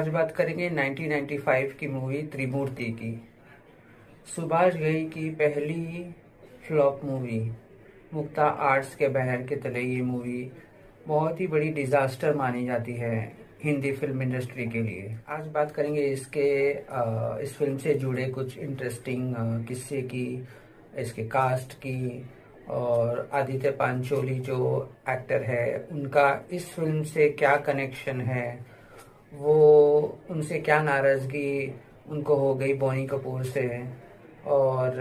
आज बात करेंगे 1995 की मूवी त्रिमूर्ति की। सुभाष घई की पहली फ्लॉप मूवी। मुक्ता आर्ट्स के बैनर के तले ये मूवी बहुत ही बड़ी डिजास्टर मानी जाती है हिंदी फिल्म इंडस्ट्री के लिए। आज बात करेंगे इस फिल्म से जुड़े कुछ इंटरेस्टिंग किस्से की, इसके कास्ट की, और आदित्य पांचोली जो एक्टर है उनका इस फिल्म से क्या कनेक्शन है, वो उनसे क्या नाराज़गी उनको हो गई बोनी कपूर से, और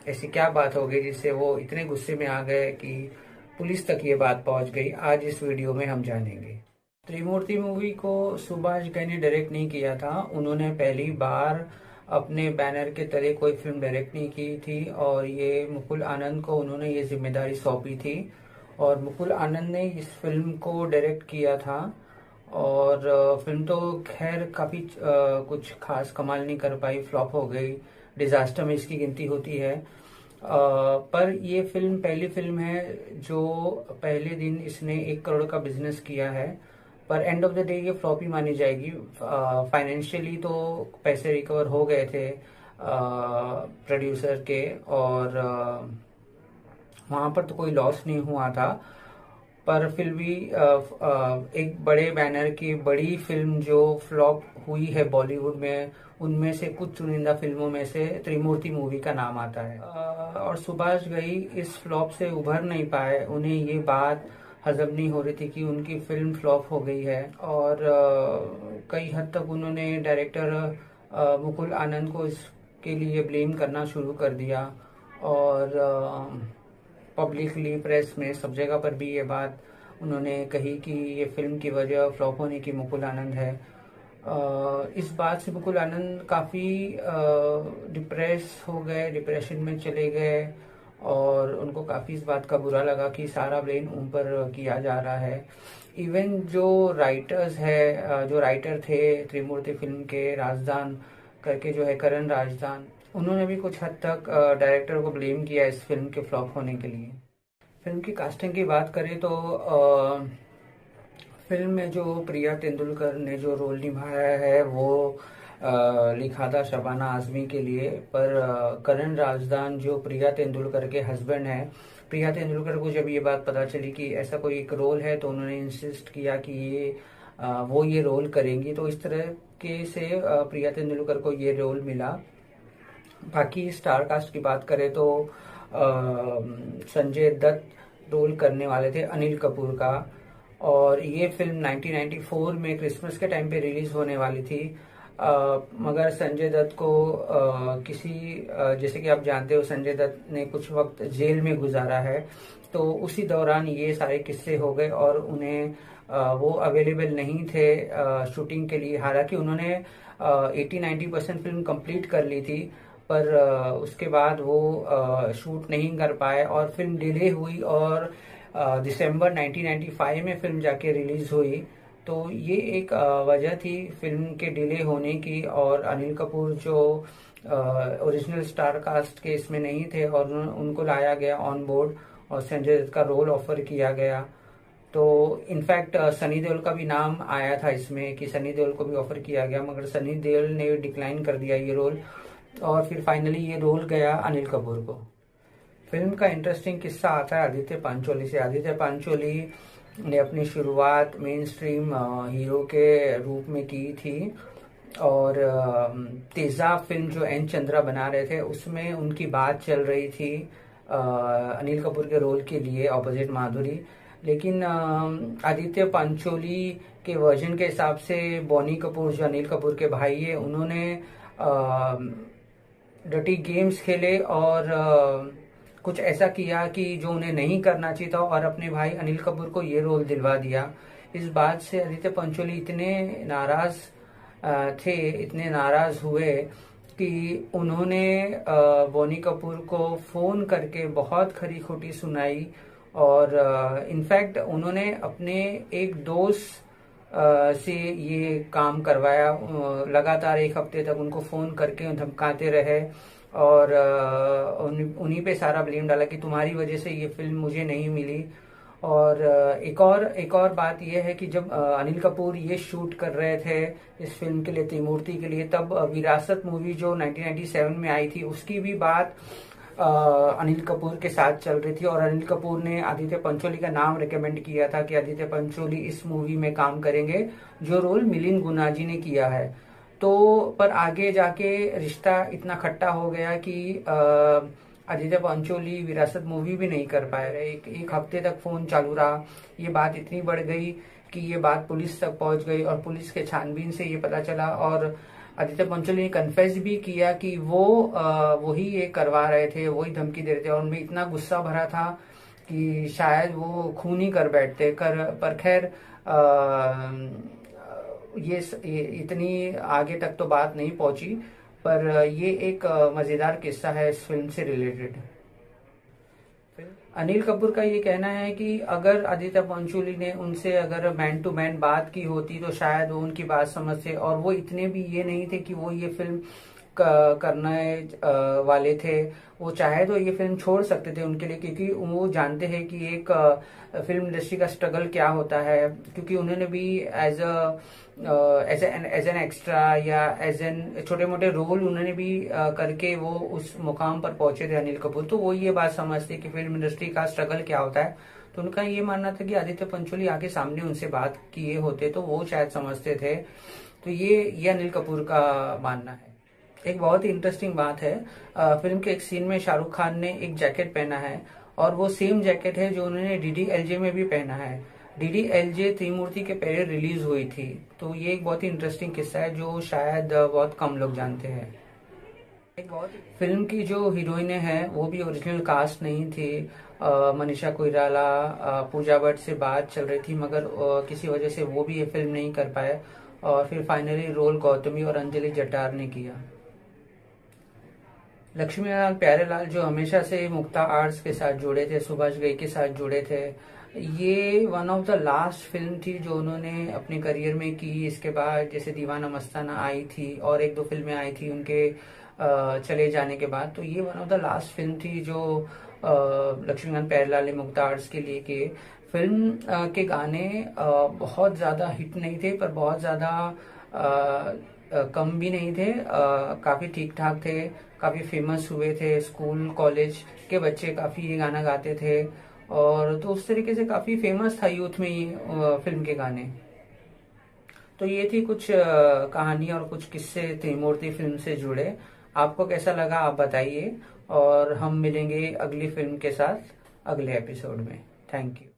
ऐसी क्या बात हो गई जिससे वो इतने गुस्से में आ गए कि पुलिस तक ये बात पहुंच गई। आज इस वीडियो में हम जानेंगे। त्रिमूर्ति मूवी को सुभाष घई ने डायरेक्ट नहीं किया था। उन्होंने पहली बार अपने बैनर के तले कोई फिल्म डायरेक्ट नहीं की थी और ये मुकुल आनंद को उन्होंने ये जिम्मेदारी सौंपी थी और मुकुल आनंद ने इस फिल्म को डायरेक्ट किया था। और फिल्म तो खैर काफ़ी कुछ खास कमाल नहीं कर पाई, फ्लॉप हो गई, डिजास्टर में इसकी गिनती होती है। पर ये फिल्म पहली फिल्म है जो पहले दिन इसने 1 करोड़ का बिजनेस किया है, पर एंड ऑफ द डे ये फ्लॉप ही मानी जाएगी। फाइनेंशियली तो पैसे रिकवर हो गए थे प्रोड्यूसर के, और वहाँ पर तो कोई लॉस नहीं हुआ था, पर फिर भी एक बड़े बैनर की बड़ी फिल्म जो फ्लॉप हुई है बॉलीवुड में, उनमें से कुछ चुनिंदा फिल्मों में से त्रिमूर्ति मूवी का नाम आता है। और सुभाष घई इस फ्लॉप से उभर नहीं पाए। उन्हें ये बात हजम नहीं हो रही थी कि उनकी फिल्म फ्लॉप हो गई है, और कई हद तक उन्होंने डायरेक्टर मुकुल आनंद को इसके लिए ब्लेम करना शुरू कर दिया, और पब्लिकली प्रेस में सब जगह पर भी ये बात उन्होंने कही कि ये फिल्म की वजह फ्लॉप होने की मुकुल आनंद है। इस बात से मुकुल आनंद काफ़ी डिप्रेशन में चले गए, और उनको काफ़ी इस बात का बुरा लगा कि सारा ब्लेम उन पर किया जा रहा है। इवन जो राइटर थे त्रिमूर्ति फिल्म के, राजदान करके जो है करण राजदान, उन्होंने भी कुछ हद तक डायरेक्टर को ब्लेम किया इस फिल्म के फ्लॉप होने के लिए। फिल्म की कास्टिंग की बात करें तो फिल्म में जो प्रिया तेंदुलकर ने जो रोल निभाया है वो लिखा था शबाना आजमी के लिए, पर करण राजदान जो प्रिया तेंदुलकर के हस्बैंड हैं, प्रिया तेंदुलकर को जब ये बात पता चली कि ऐसा कोई एक रोल है तो उन्होंने इंसिस्ट किया कि वो ये रोल करेंगी, तो इस तरह के से प्रिया तेंदुलकर को ये रोल मिला। बाकी स्टार कास्ट की बात करें तो संजय दत्त रोल करने वाले थे अनिल कपूर का, और ये फिल्म 1994 में क्रिसमस के टाइम पे रिलीज होने वाली थी। मगर संजय दत्त को जैसे कि आप जानते हो संजय दत्त ने कुछ वक्त जेल में गुजारा है, तो उसी दौरान ये सारे किस्से हो गए और उन्हें वो अवेलेबल नहीं थे शूटिंग के लिए। हालांकि उन्होंने 80-90% फिल्म कंप्लीट कर ली थी, पर उसके बाद वो शूट नहीं कर पाए और फिल्म डिले हुई, और दिसंबर 1995 में फिल्म जाके रिलीज हुई। तो ये एक वजह थी फिल्म के डिले होने की, और अनिल कपूर जो ओरिजिनल स्टार कास्ट के इसमें नहीं थे और उनको लाया गया ऑन बोर्ड और संजय दत्त का रोल ऑफर किया गया। तो इनफैक्ट सनी देओल का भी नाम आया था इसमें कि सनी देओल को भी ऑफर किया गया, मगर सनी देओल ने डिक्लाइन कर दिया ये रोल, और फिर फाइनली ये रोल गया अनिल कपूर को। फिल्म का इंटरेस्टिंग किस्सा आता है आदित्य पांचोली से। आदित्य पांचोली ने अपनी शुरुआत मेन स्ट्रीम हीरो के रूप में की थी, और तेजाब फिल्म जो एन चंद्रा बना रहे थे उसमें उनकी बात चल रही थी अनिल कपूर के रोल के लिए ऑपोजिट माधुरी। लेकिन आदित्य पांचोली के वर्जन के हिसाब से बोनी कपूर जो अनिल कपूर के भाई है, उन्होंने डर्टी गेम्स खेले और कुछ ऐसा किया कि जो उन्हें नहीं करना चाहिए था, और अपने भाई अनिल कपूर को ये रोल दिलवा दिया। इस बात से आदित्य पंचोली इतने नाराज हुए कि उन्होंने बोनी कपूर को फोन करके बहुत खरी खोटी सुनाई, और इनफैक्ट उन्होंने अपने एक दोस्त से ये काम करवाया। लगातार 1 हफ्ते तक उनको फोन करके धमकाते रहे, और उन्हीं पे सारा ब्लेम डाला कि तुम्हारी वजह से ये फिल्म मुझे नहीं मिली। और एक और बात यह है कि जब अनिल कपूर ये शूट कर रहे थे इस फिल्म के लिए, त्रिमूर्ति के लिए, तब विरासत मूवी जो 1997 में आई थी उसकी भी बात अनिल कपूर के साथ चल रही थी। और अनिल कपूर ने आदित्य पंचोली का नाम रिकमेंड किया था कि आदित्य पंचोली इस मूवी में काम करेंगे, जो रोल मिलिंद गुनाजी ने किया है। तो पर आगे जाके रिश्ता इतना खट्टा हो गया कि आदित्य पंचोली विरासत मूवी भी नहीं कर पाए रहे। एक हफ्ते तक फोन चालू रहा। ये बात इतनी बढ़ गई कि ये बात पुलिस तक पहुंच गई और पुलिस के छानबीन से ये पता चला, और आदित्य पंचोली ने कन्फेस भी किया कि वही ये करवा रहे थे, वही धमकी दे रहे थे। और उनमें इतना गुस्सा भरा था कि शायद वो खून ही कर बैठते पर खैर ये इतनी आगे तक तो बात नहीं पहुंची। पर ये एक मजेदार किस्सा है इस फिल्म से रिलेटेड। अनिल कपूर का ये कहना है कि अगर आदित्य पंचोली ने उनसे अगर मैन टू मैन बात की होती तो शायद वो उनकी बात समझते, और वो इतने भी ये नहीं थे कि वो ये फिल्म करने वाले थे। वो चाहे तो ये फिल्म छोड़ सकते थे उनके लिए, क्योंकि वो जानते हैं कि एक फिल्म इंडस्ट्री का स्ट्रगल क्या होता है। क्योंकि उन्होंने भी एज एन एक्स्ट्रा या एज एन छोटे मोटे रोल उन्होंने भी करके वो उस मुकाम पर पहुंचे थे अनिल कपूर। तो वो ये बात समझते कि फिल्म इंडस्ट्री का स्ट्रगल क्या होता है। तो उनका ये मानना था कि आदित्य पंचोली आके सामने उनसे बात किए होते तो वो शायद समझते थे। तो ये अनिल कपूर का मानना है। एक बहुत ही इंटरेस्टिंग बात है, फिल्म के एक सीन में शाहरुख खान ने एक जैकेट पहना है, और वो सेम जैकेट है जो उन्होंने DDLJ में भी पहना है। DDLJ त्रिमूर्ति के पहले रिलीज हुई थी। तो ये एक बहुत ही इंटरेस्टिंग किस्सा है जो शायद बहुत कम लोग जानते हैं। फिल्म की जो हीरोइनें हैं वो भी ओरिजिनल कास्ट नहीं थी। मनीषा कोइराला, पूजा भट्ट से बात चल रही थी, मगर किसी वजह से वो भी ये फिल्म नहीं कर पाए, और फिर फाइनली रोल गौतमी और अंजलि जटार ने किया। लक्ष्मीलाल प्यारेलाल जो हमेशा से मुक्ता आर्ट्स के साथ जुड़े थे, सुभाष घई के साथ जुड़े थे, ये one of the last film थी जो उन्होंने अपने करियर में की। इसके बाद जैसे दीवाना मस्ताना आई थी और एक दो फिल्में आई थी उनके चले जाने के बाद। तो ये one of the last film थी जो लक्ष्मीकांत प्यारेलाल ने मुक्ता आर्ट्स के लिए किए। फिल्म के गाने बहुत ज्यादा हिट नहीं थे, पर बहुत ज्यादा कम भी नहीं थे, काफी ठीक ठाक थे, काफी फेमस हुए थे। स्कूल कॉलेज के बच्चे काफी ये गाना गाते थे, और तो उस तरीके से काफी फेमस था यूथ में ये फिल्म के गाने। तो ये थी कुछ कहानी और कुछ किस्से त्रिमूर्ति फिल्म से जुड़े। आपको कैसा लगा आप बताइए, और हम मिलेंगे अगली फिल्म के साथ अगले एपिसोड में। Thank you.